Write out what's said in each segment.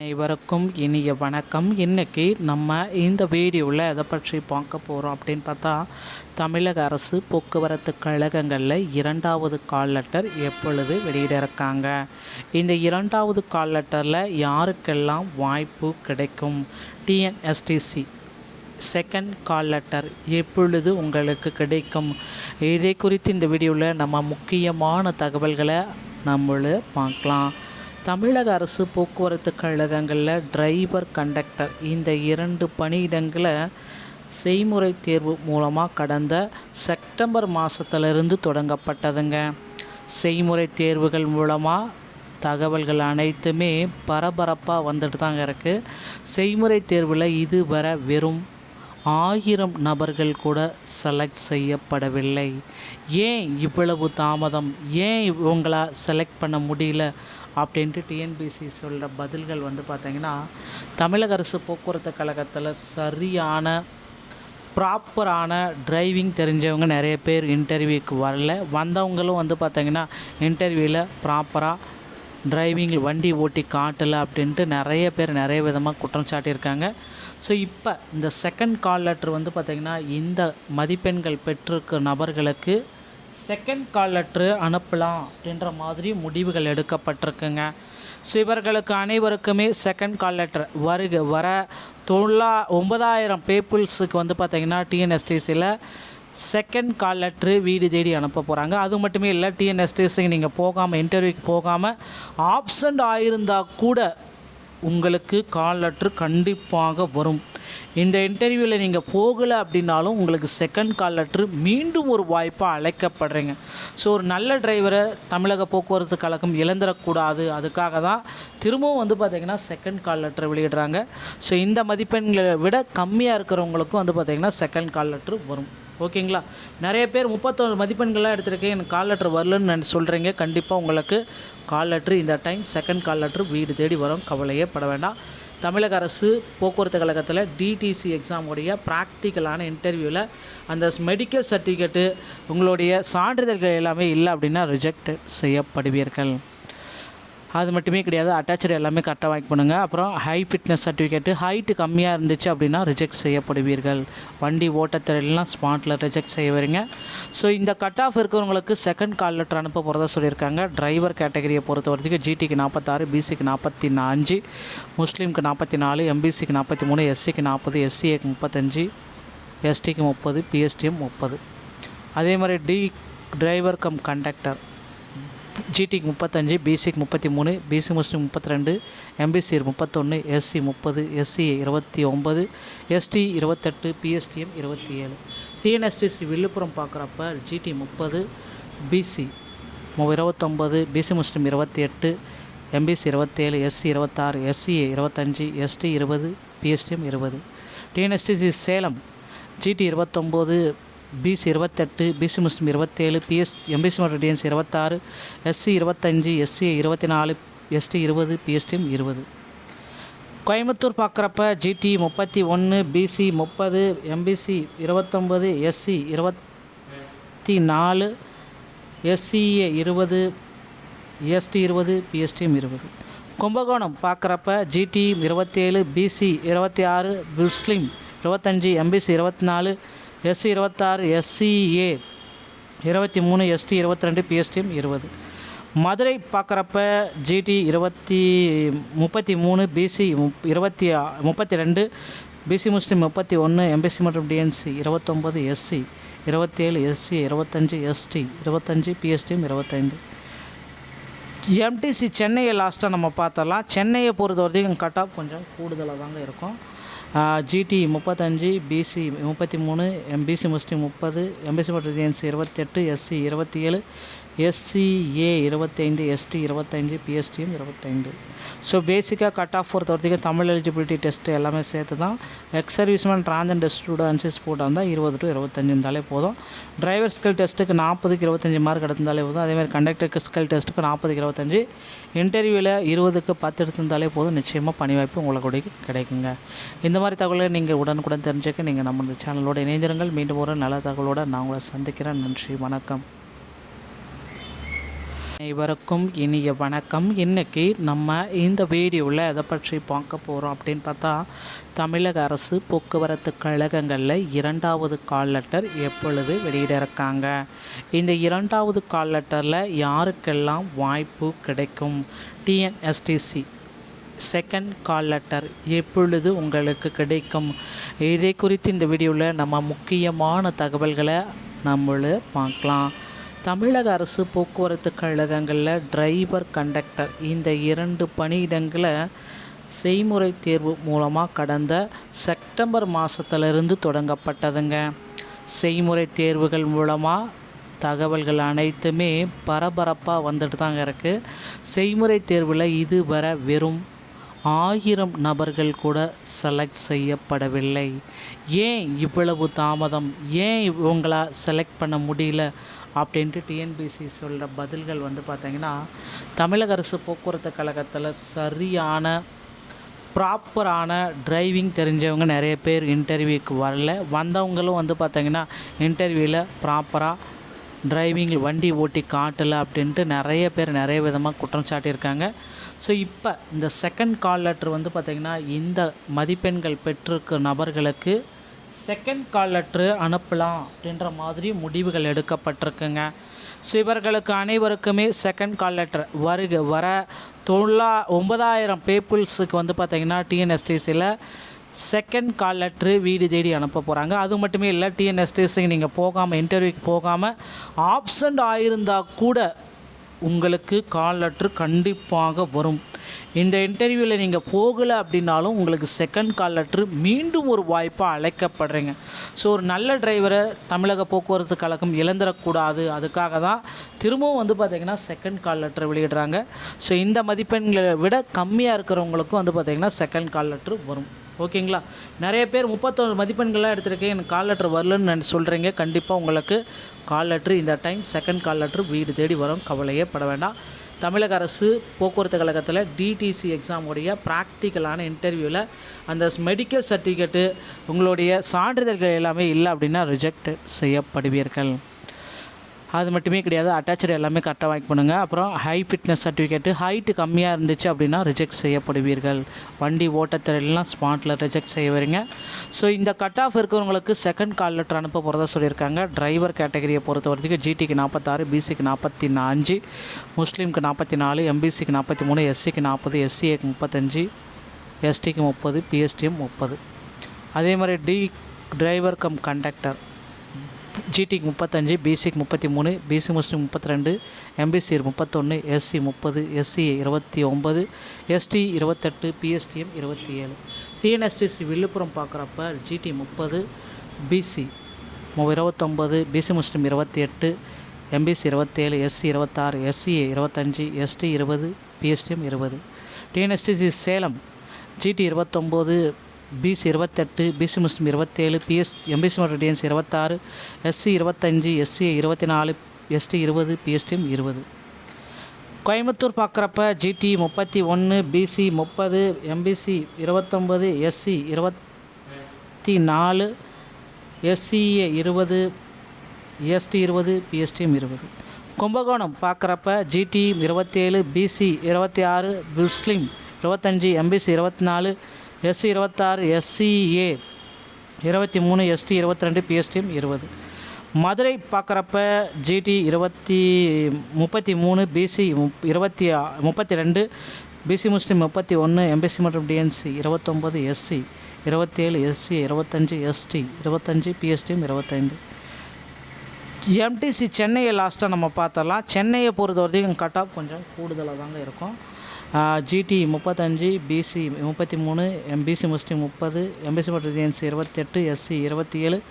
அனைவருக்கும் இனிய வணக்கம். இன்றைக்கி நம்ம இந்த வீடியோவில் எதை பற்றி பார்க்க போகிறோம் அப்படின்னு பார்த்தா, தமிழக அரசு போக்குவரத்து கழகங்களில் 2வது கால் லெட்டர் எப்பொழுது வெளியிட இருக்காங்க, இந்த 2வது கால் லெட்டரில் யாருக்கெல்லாம் வாய்ப்பு கிடைக்கும், டிஎன்எஸ்டிசி செகண்ட் கால் லெட்டர் எப்பொழுது உங்களுக்கு கிடைக்கும், இதை குறித்து இந்த வீடியோவில் நம்ம முக்கியமான தகவல்களை நம்மள பார்க்கலாம். தமிழக அரசு போக்குவரத்து கழகங்களில் டிரைவர் கண்டக்டர் இந்த 2 பணியிடங்களை செய்முறை தேர்வு மூலமாக கடந்த செப்டம்பர் மாதத்திலிருந்து தொடங்கப்பட்டதுங்க. செய்முறை தேர்வுகள் மூலமாக தகவல்கள் அனைத்துமே பரபரப்பாக வந்துட்டு தாங்க இருக்குது. செய்முறை தேர்வில் இதுவரை வெறும் 1000 நபர்கள் கூட செலக்ட் செய்யப்படவில்லை. ஏன் இவ்வளவு தாமதம், ஏன் இவங்கள செலக்ட் பண்ண முடியல அப்படின்ட்டு டிஎன்பிசி சொல்கிற பதில்கள் பார்த்திங்கன்னா, தமிழக அரசு போக்குவரத்து கழகத்தில் சரியான ப்ராப்பரான டிரைவிங் தெரிஞ்சவங்க நிறைய பேர் இன்டர்வியூக்கு வரல. வந்தவங்களும் பார்த்திங்கன்னா இன்டர்வியூவில் ப்ராப்பராக டிரைவிங் வண்டி ஓட்டி காட்டலை அப்படின்ட்டு நிறைய பேர் நிறைய விதமாக குற்றம் சாட்டியிருக்காங்க. ஸோ இப்போ இந்த செகண்ட் கால் லெட்டர் பார்த்திங்கன்னா, இந்த மதிப்பெண்கள் பெற்றிருக்க நபர்களுக்கு செகண்ட் கால் லெட்ரு அனுப்பலாம் அப்படின்ற மாதிரி முடிவுகள் எடுக்கப்பட்டிருக்குங்க. ஸோ இவர்களுக்கு அனைவருக்குமே செகண்ட் கால் லெட்டர் வர 9000 பீப்புள்ஸுக்கு பார்த்திங்கன்னா டிஎன்எஸ்டிசியில் செகண்ட் கால் லெட்ரு வீடு தேடி அனுப்ப போகிறாங்க. அது மட்டுமே இல்லை, டிஎன்எஸ்டிசிக்கு நீங்கள் போகாமல் இன்டர்வியூக்கு போகாமல் ஆப்சண்ட் ஆகியிருந்தால் கூட உங்களுக்கு கால் லெட்ரு கண்டிப்பாக வரும். இந்த இன்டர்வியூவில் நீங்கள் போகலை அப்படின்னாலும் உங்களுக்கு செகண்ட் கால் லெட்ரு மீண்டும் ஒரு வாய்ப்பாக அழைக்கப்படுறீங்க. ஸோ ஒரு நல்ல டிரைவரை தமிழக போக்குவரத்து கழகம் இழந்துடக்கூடாது, அதுக்காக தான் திரும்பவும் பார்த்திங்கன்னா செகண்ட் கால் லெட்ரு வெளியிடுறாங்க. ஸோ இந்த மதிப்பெண்களை விட கம்மியாக இருக்கிறவங்களுக்கும் பார்த்திங்கன்னா செகண்ட் கால் லெட்ரு வரும். ஓகேங்களா? நிறைய பேர் 31 மதிப்பெண்கள்லாம் எடுத்துருக்கேன், எனக்கு கால் லெட்ரு வரலன்னு சொல்கிறீங்க. கண்டிப்பாக உங்களுக்கு கால் லெட்ரு இந்த டைம் செகண்ட் கால் லெட்ரு வீடு தேடி வரும், கவலையே பட வேண்டாம். தமிழக அரசு போக்குவரத்து கழகத்தில் டிடிசி எக்ஸாமுடைய ப்ராக்டிக்கலான இன்டர்வியூவில் அந்த மெடிக்கல் சர்டிஃபிகேட்டு உங்களுடைய சான்றிதழ்கள் எல்லாமே இல்லை அப்படின்னா ரிஜெக்ட் செய்யப்படுவீர்கள். அது மட்டுமே கிடையாது, அட்டாச்சர் எல்லாமே கரெக்டாக வாங்கி பண்ணுங்க. அப்புறம் ஹை ஃபிட்னஸ் சர்டிஃபிகேட்டு ஹைட்டு கம்மியாக இருந்துச்சு அப்படின்னா ரிஜெக்ட் செய்யப்படுவீர்கள். வண்டி ஓட்டத்திறலாம் ஸ்பாட்டில் ரிஜெக்ட் செய்வீங்க. ஸோ இந்த கட் ஆஃப் இருக்கிறவங்களுக்கு செகண்ட் கால் லெட்டர் அனுப்ப போகிறதா சொல்லியிருக்காங்க. டிரைவர் கேட்டகரியை பொறுத்த வரைக்கும் ஜிடிக்கு 46, பிசிக்கு 45, முஸ்லீமுக்கு 44, எம்பிசிக்கு 43, எஸ்சிக்கு 40, எஸ்சிஏக்கு 35, எஸ்டிக்கு 30, பிஎஸ்டிஎம் 30. அதே மாதிரி டிரைவர் கம் கண்டக்டர் ஜிடிக்கு 35, பிசிக்கு 33, பிசி முஸ்லீம் 32, MBC 31, SC 30, SCA 29, ST 28, PSTM 27. TNSTC Villupuram பார்க்குறப்ப ஜிடி 30, பிசி 29, பிசி முஸ்லீம் 28, MBC 27, SC 26, SCA 25, ST 20, PSTM 20. TNSTC Salem GT 29, BC 28, BC முஸ்லீம் 27, எம்பிசி மற்றும் DNC 26, SC 25, SCA 24, ST 20, PSTM 20. Coimbatore பார்க்குறப்ப GT 31, BC 30, MBC 29, SC 24, SCA 20, ST 20, PSTM 20. Kumbakonam பார்க்குறப்ப GT 27, BC 26, முஸ்லீம் 25, MBC 24, SC 26, SCA 23, ST 22, PSTM 20. Madurai பார்க்குறப்ப GT 33, BC 32, BC முஸ்லீம் 31, MBC மற்றும் DNC 29, SC 27, SC 25, ST 25, PSTM 25. MTC சென்னையை லாஸ்ட்டாக நம்ம பார்த்தரலாம். சென்னையை பொறுத்த வரைக்கும் கட் ஆஃப் கொஞ்சம் கூடுதலாக தாங்க இருக்கும். ஜிடி 35, பிசி 33, எம்பிசி முஸ்லீம் 30, எம்பிசி மற்றும் DNC 28, SC 27, SCA 25, ST 25, PSTM 25. So பேசிக்காக கட் ஆஃப் பொறுத்த வரைக்கும் தமிழ் எலிஜிபிலிட்டி டெஸ்ட்டு எல்லாமே சேர்த்து தான். எக்ஸ் சர்வீஸ்மேன் டிரான்ஜெண்டர் ஸ்டூடெண்ட்ஸு ஸ்போர்ட்டாக இருந்தால் 20 to 25 இருந்தாலே போதும். டிரைவர் ஸ்கில் டெஸ்ட்டுக்கு 40க்கு 25 மார்க் எடுத்திருந்தாலே போதும். அதேமாதிரி கண்டக்டருக்கு ஸ்கில் டெஸ்ட்டுக்கு 40க்கு 25, இன்டர்வியூவில் 20க்கு 10 எடுத்திருந்தாலே போதும். நிச்சயமாக பணி வாய்ப்பு உங்களுக்கு கிடைக்குங்க. இந்த மாதிரி தகவலை நீங்கள் உடனுக்குடன் தெரிஞ்சுக்க நீங்கள் நம்ம சேனலோடு இணைந்திருங்கள். மீண்டும் ஒரு நல்ல தகவலோடு நான் உங்களை சந்திக்கிறேன். நன்றி, வணக்கம். அனைவருக்கும் இனிய வணக்கம். இன்றைக்கி நம்ம இந்த வீடியோவில் எதை பற்றி பார்க்க போகிறோம் அப்படின்னு பார்த்தா, தமிழக அரசு போக்குவரத்து கழகங்களில் 2வது கால் லெட்டர் எப்பொழுது வெளியிட இருக்காங்க, இந்த 2வது கால் லெட்டரில் யாருக்கெல்லாம் வாய்ப்பு கிடைக்கும், டிஎன்எஸ்டிசி செகண்ட் கால் லெட்டர் எப்பொழுது உங்களுக்கு கிடைக்கும், இதை குறித்து இந்த வீடியோவில் நம்ம முக்கியமான தகவல்களை நம்மள பார்க்கலாம். தமிழக அரசு போக்குவரத்து கழகங்களில் டிரைவர், கண்டக்டர் இந்த 2 பணியிடங்களை செய்முறை தேர்வு மூலமாக கடந்த செப்டம்பர் மாதத்திலிருந்து தொடங்கப்பட்டதுங்க. செய்முறை தேர்வுகள் மூலமாக தகவல்கள் அனைத்துமே பரபரப்பாக வந்துட்டு தாங்க இருக்குது. செய்முறை தேர்வில் இதுவரை வெறும் 1000 நபர்கள் கூட செலக்ட் செய்யப்படவில்லை. ஏன் இவ்வளவு தாமதம், ஏன் இவங்களால் செலக்ட் பண்ண முடியல அப்படின்ட்டு டிஎன்பிசி சொல்கிற பதில்கள் பார்த்திங்கன்னா, தமிழக அரசு போக்குவரத்து கழகத்தில் சரியான ப்ராப்பரான டிரைவிங் தெரிஞ்சவங்க நிறைய பேர் இன்டர்வியூக்கு வரல. வந்தவங்களும் பார்த்திங்கன்னா இன்டர்வியூவில் ப்ராப்பராக டிரைவிங் வண்டி ஓட்டி காட்டலை அப்படின்ட்டு நிறைய பேர் நிறைய விதமாக குற்றம் சாட்டியிருக்காங்க. ஸோ இப்போ இந்த செகண்ட் கால் லெட்டர் பார்த்திங்கன்னா, இந்த மதிப்பெண்கள் பெற்றிருக்க நபர்களுக்கு செகண்ட் கால் லெட்ரு அனுப்பலாம் அப்படின்ற மாதிரி முடிவுகள் எடுக்கப்பட்டிருக்குங்க. ஸோ இவர்களுக்கு அனைவருக்குமே செகண்ட் கால் லெட்டர் வர 9000 பீப்புள்ஸுக்கு பார்த்திங்கன்னா டிஎன்எஸ்டிசியில் செகண்ட் கால் லெட்ரு வீடு தேடி அனுப்ப போகிறாங்க. அது மட்டுமே இல்லை, டிஎன்எஸ்டிசிக்கு நீங்கள் போகாமல், இன்டர்வியூக்கு போகாமல் ஆப்சண்ட் ஆகியிருந்தால் கூட உங்களுக்கு கால் லெட்ரு கண்டிப்பாக வரும். இந்த இன்டர்வியூவில் நீங்கள் போகலை அப்படின்னாலும் உங்களுக்கு செகண்ட் கால் லெட்ரு மீண்டும் ஒரு வாய்ப்பாக அழைக்கப்படுறீங்க. ஸோ ஒரு நல்ல டிரைவரை தமிழக போக்குவரத்து கழகம் இழந்துடக்கூடாது, அதுக்காக தான் திரும்பவும் பார்த்திங்கன்னா செகண்ட் கால் லெட்ரு வெளியிடுறாங்க. ஸோ இந்த மதிப்பெண்களை விட கம்மியாக இருக்கிறவங்களுக்கும் பார்த்திங்கன்னா செகண்ட் கால் லெட்ரு வரும். ஓகேங்களா? நிறைய பேர் 31 மதிப்பெண்கள்லாம் எடுத்துருக்கேன், எனக்கு கால் லெட்ரு வரலன்னு சொல்கிறீங்க. கண்டிப்பாக உங்களுக்கு கால் லெட்ரு இந்த டைம் செகண்ட் கால் லெட்ரு வீடு தேடி வரும், கவலையே பட வேண்டாம். தமிழக அரசு போக்குவரத்து கழகத்தில் டிடிசி எக்ஸாமுடைய ப்ராக்டிக்கலான இன்டர்வியூவில் அந்த மெடிக்கல் சர்டிஃபிகேட்டு உங்களுடைய சான்றிதழ்கள் எல்லாமே இல்லை அப்படின்னா ரிஜெக்ட் செய்யப்படுவீர்கள். அது மட்டுமே கிடையாது, அட்டாச்சு எல்லாமே கரெக்டாக வாங்கி பண்ணுங்க. அப்புறம் ஹை ஃபிட்னஸ் சர்டிஃபிகேட்டு ஹைட்டு கம்மியாக இருந்துச்சு அப்படின்னா ரிஜெக்ட் செய்யப்படுவீர்கள். வண்டி ஓட்டத்திலாம் ஸ்பாட்டில் ரிஜெக்ட் செய்வீங்க. ஸோ இந்த கட் ஆஃப் இருக்கிறவங்களுக்கு செகண்ட் கால் லெட்டர் அனுப்ப போகிறதா சொல்லியிருக்காங்க. டிரைவர் கேட்டகரியை பொறுத்த வரைக்கும் ஜிடிக்கு 46, பிசிக்கு 45, முஸ்லீமுக்கு 44, எம்பிசிக்கு 43, எஸ்சிக்கு 40, எஸ்சிஏக்கு 35, எஸ்டிக்கு 30, பிஎஸ்டிஎம் 30. அதே மாதிரி டிரைவர் கம் கண்டக்டர் ஜிடிக்கு 35, பிசிக்கு 33, பிசி முஸ்லீம் 32, MBC 31, SC 30, SCA 29, ST 28, PSTM 27. TNSTC Villupuram பார்க்குறப்ப ஜிடி 30, பிசி 29, பிசி முஸ்லீம் 28, MBC 27, SC 26, SCA 25, ST 20, PSTM 20. TNSTC Salem GT 29, BC 28, BC முஸ்லீம் 27, எம்பிசி மற்றும் DNC 26, SC 25, SCA 24, ST 20, PSTM 20. Coimbatore பார்க்குறப்ப GT 31, BC 30, MBC 29, SC 24, SCA 20, ST 20, PSTM 20. Kumbakonam பார்க்குறப்ப GT 27, BC 26, முஸ்லீம் 25, MBC 24, SC 26, SCA 23, ST 22, PSTM 20. Madurai பார்க்குறப்ப GT 33, BC 32, BC முஸ்லீம் 31, MBC மற்றும் DNC 29, SC 27, SC 25, ST 25, PSTM 25. MTC சென்னையை லாஸ்ட்டாக நம்ம பார்த்தரலாம். சென்னையை பொறுத்த வரைக்கும் கட் ஆஃப் கொஞ்சம் கூடுதலாக தாங்க இருக்கும். ஜிடி 35, பிசி 33, எம்பிசி முஸ்லீம் 30, எம்பிசி மற்றும் DNC 28, SC 27,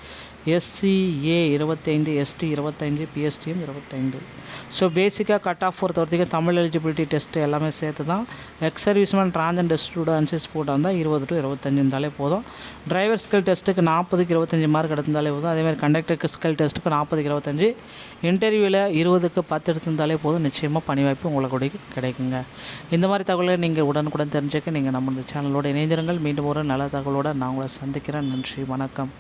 SCA 25, ST 25, PSTM 25. So பேசிக்காக கட் ஆஃப் பொறுத்த வரைக்கும் தமிழ் எலிஜிபிலிட்டி டெஸ்ட்டு எல்லாமே சேர்த்து தான். எக்ஸ் சர்வீஸ்மேன், டிரான்ஜெண்டர் ஸ்டூடெண்ட்ஸ் ஸ்போர்ட்டாக இருந்தால் 20 to 25 இருந்தாலே போதும். டிரைவர் ஸ்கில் டெஸ்ட்டுக்கு 40க்கு 25 மார்க் எடுத்திருந்தாலே போதும். அதேமாதிரி கண்டக்டருக்கு ஸ்கில் டெஸ்ட்டுக்கு 40க்கு 25, இன்டர்வியூவில் 20க்கு 10 எடுத்திருந்தாலே போதும். நிச்சயமாக பணி வாய்ப்பு உங்களுக்கு கிடைக்குங்க. இந்த மாதிரி தகவலை நீங்கள் உடனுக்குடன் தெரிஞ்சுக்க நீங்கள் நம்ம சேனலோடு இணைந்திருங்கள். மீண்டும் ஒரு நல்ல தகவலோடு நான் உங்களை சந்திக்கிறேன். நன்றி, வணக்கம்.